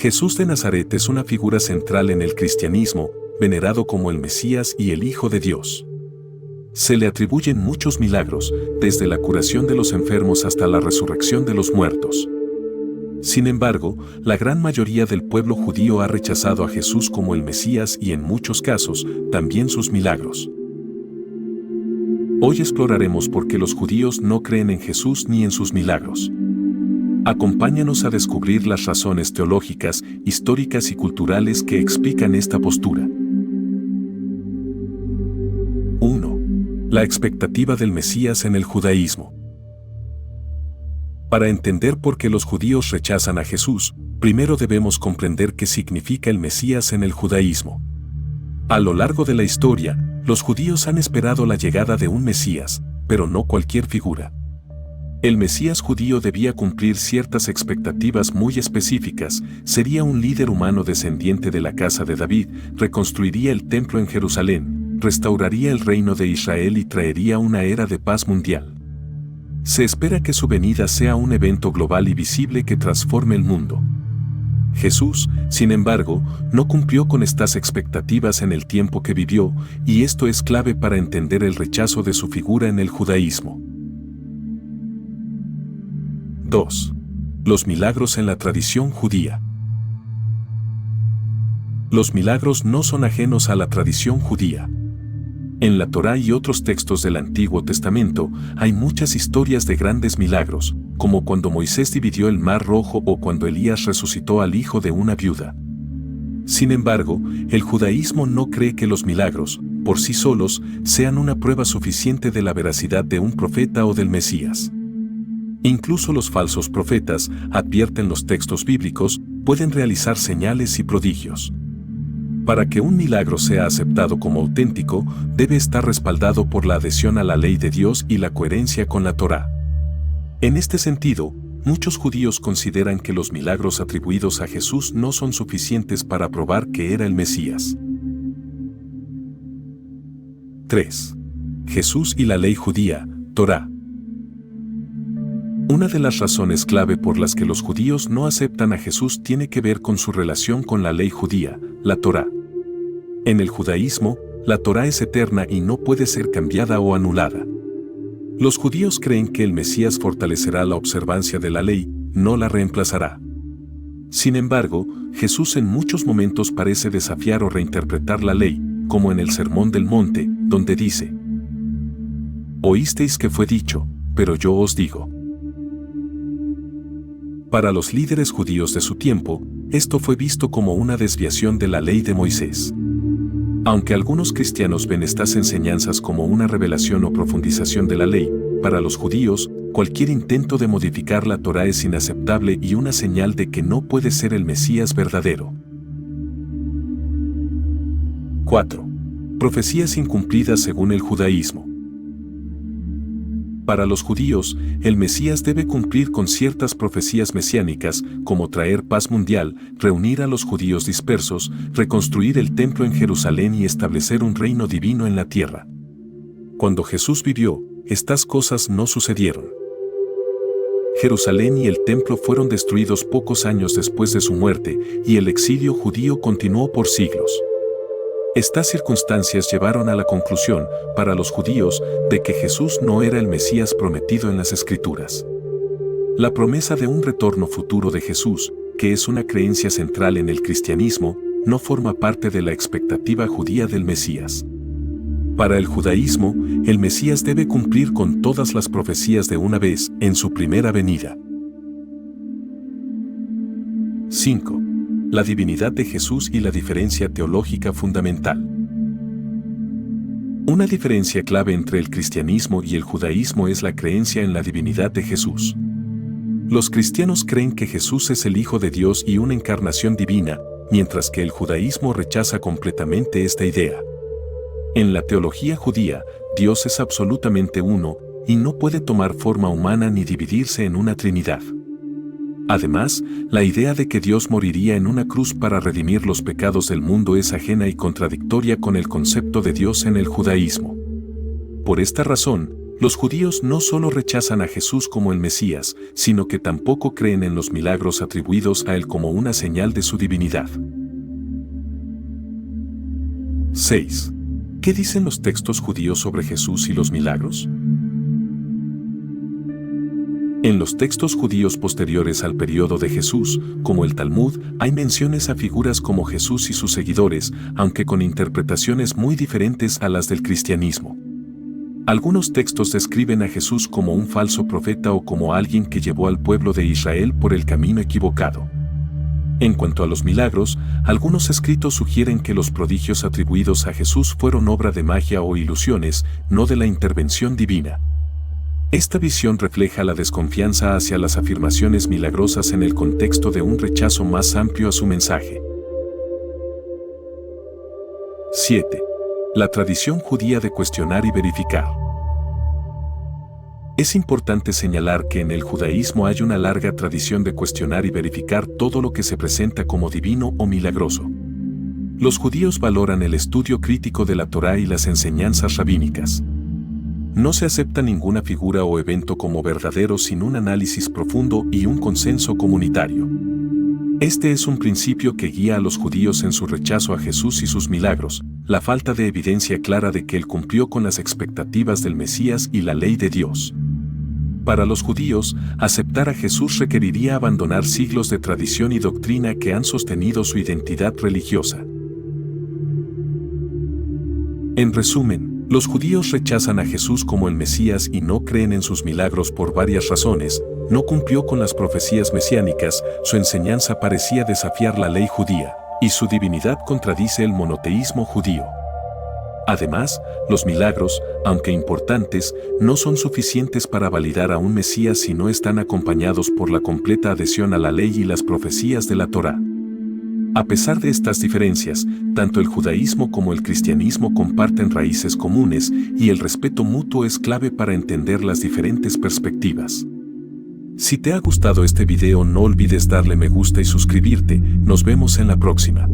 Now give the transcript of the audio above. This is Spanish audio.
Jesús de Nazaret es una figura central en el cristianismo, venerado como el Mesías y el Hijo de Dios. Se le atribuyen muchos milagros, desde la curación de los enfermos hasta la resurrección de los muertos. Sin embargo, la gran mayoría del pueblo judío ha rechazado a Jesús como el Mesías y en muchos casos, también sus milagros. Hoy exploraremos por qué los judíos no creen en Jesús ni en sus milagros. Acompáñanos a descubrir las razones teológicas, históricas y culturales que explican esta postura. 1. La expectativa del Mesías en el judaísmo. Para entender por qué los judíos rechazan a Jesús, primero debemos comprender qué significa el Mesías en el judaísmo. A lo largo de la historia, los judíos han esperado la llegada de un Mesías, pero no cualquier figura. El Mesías judío debía cumplir ciertas expectativas muy específicas, sería un líder humano descendiente de la casa de David, reconstruiría el templo en Jerusalén, restauraría el reino de Israel y traería una era de paz mundial. Se espera que su venida sea un evento global y visible que transforme el mundo. Jesús, sin embargo, no cumplió con estas expectativas en el tiempo que vivió, y esto es clave para entender el rechazo de su figura en el judaísmo. 2. Los milagros en la tradición judía. Los milagros no son ajenos a la tradición judía. En la Torá y otros textos del Antiguo Testamento hay muchas historias de grandes milagros, como cuando Moisés dividió el Mar Rojo o cuando Elías resucitó al hijo de una viuda. Sin embargo, el judaísmo no cree que los milagros, por sí solos, sean una prueba suficiente de la veracidad de un profeta o del Mesías. Incluso los falsos profetas, advierten los textos bíblicos, pueden realizar señales y prodigios. Para que un milagro sea aceptado como auténtico, debe estar respaldado por la adhesión a la ley de Dios y la coherencia con la Torá. En este sentido, muchos judíos consideran que los milagros atribuidos a Jesús no son suficientes para probar que era el Mesías. 3. Jesús y la ley judía, Torá. Una de las razones clave por las que los judíos no aceptan a Jesús tiene que ver con su relación con la ley judía, la Torá. En el judaísmo, la Torá es eterna y no puede ser cambiada o anulada. Los judíos creen que el Mesías fortalecerá la observancia de la ley, no la reemplazará. Sin embargo, Jesús en muchos momentos parece desafiar o reinterpretar la ley, como en el Sermón del Monte, donde dice: «Oísteis que fue dicho, pero yo os digo». Para los líderes judíos de su tiempo, esto fue visto como una desviación de la ley de Moisés. Aunque algunos cristianos ven estas enseñanzas como una revelación o profundización de la ley, para los judíos, cualquier intento de modificar la Torá es inaceptable y una señal de que no puede ser el Mesías verdadero. 4. Profecías incumplidas según el judaísmo. Para los judíos, el Mesías debe cumplir con ciertas profecías mesiánicas, como traer paz mundial, reunir a los judíos dispersos, reconstruir el templo en Jerusalén y establecer un reino divino en la tierra. Cuando Jesús vivió, estas cosas no sucedieron. Jerusalén y el templo fueron destruidos pocos años después de su muerte, y el exilio judío continuó por siglos. Estas circunstancias llevaron a la conclusión, para los judíos, de que Jesús no era el Mesías prometido en las Escrituras. La promesa de un retorno futuro de Jesús, que es una creencia central en el cristianismo, no forma parte de la expectativa judía del Mesías. Para el judaísmo, el Mesías debe cumplir con todas las profecías de una vez, en su primera venida. 5. La divinidad de Jesús y la diferencia teológica fundamental. Una diferencia clave entre el cristianismo y el judaísmo es la creencia en la divinidad de Jesús. Los cristianos creen que Jesús es el Hijo de Dios y una encarnación divina, mientras que el judaísmo rechaza completamente esta idea. En la teología judía, Dios es absolutamente uno, y no puede tomar forma humana ni dividirse en una trinidad. Además, la idea de que Dios moriría en una cruz para redimir los pecados del mundo es ajena y contradictoria con el concepto de Dios en el judaísmo. Por esta razón, Los judíos no solo rechazan a Jesús como el Mesías, sino que tampoco creen en los milagros atribuidos a él como una señal de su divinidad. 6. ¿Qué dicen los textos judíos sobre Jesús y los milagros? En los textos judíos posteriores al periodo de Jesús, como el Talmud, hay menciones a figuras como Jesús y sus seguidores, aunque con interpretaciones muy diferentes a las del cristianismo. Algunos textos describen a Jesús como un falso profeta o como alguien que llevó al pueblo de Israel por el camino equivocado. En cuanto a los milagros, algunos escritos sugieren que los prodigios atribuidos a Jesús fueron obra de magia o ilusiones, no de la intervención divina. Esta visión refleja la desconfianza hacia las afirmaciones milagrosas en el contexto de un rechazo más amplio a su mensaje. 7. La tradición judía de cuestionar y verificar. Es importante señalar que en el judaísmo hay una larga tradición de cuestionar y verificar todo lo que se presenta como divino o milagroso. Los judíos valoran el estudio crítico de la Torá y las enseñanzas rabínicas. No se acepta ninguna figura o evento como verdadero sin un análisis profundo y un consenso comunitario. Este es un principio que guía a los judíos en su rechazo a Jesús y sus milagros, la falta de evidencia clara de que él cumplió con las expectativas del Mesías y la ley de Dios. Para los judíos, aceptar a Jesús requeriría abandonar siglos de tradición y doctrina que han sostenido su identidad religiosa. En resumen, los judíos rechazan a Jesús como el Mesías y no creen en sus milagros por varias razones. No cumplió con las profecías mesiánicas, su enseñanza parecía desafiar la ley judía, y su divinidad contradice el monoteísmo judío. Además, los milagros, aunque importantes, no son suficientes para validar a un Mesías si no están acompañados por la completa adhesión a la ley y las profecías de la Torá. A pesar de estas diferencias, tanto el judaísmo como el cristianismo comparten raíces comunes y el respeto mutuo es clave para entender las diferentes perspectivas. Si te ha gustado este video, no olvides darle me gusta y suscribirte. Nos vemos en la próxima.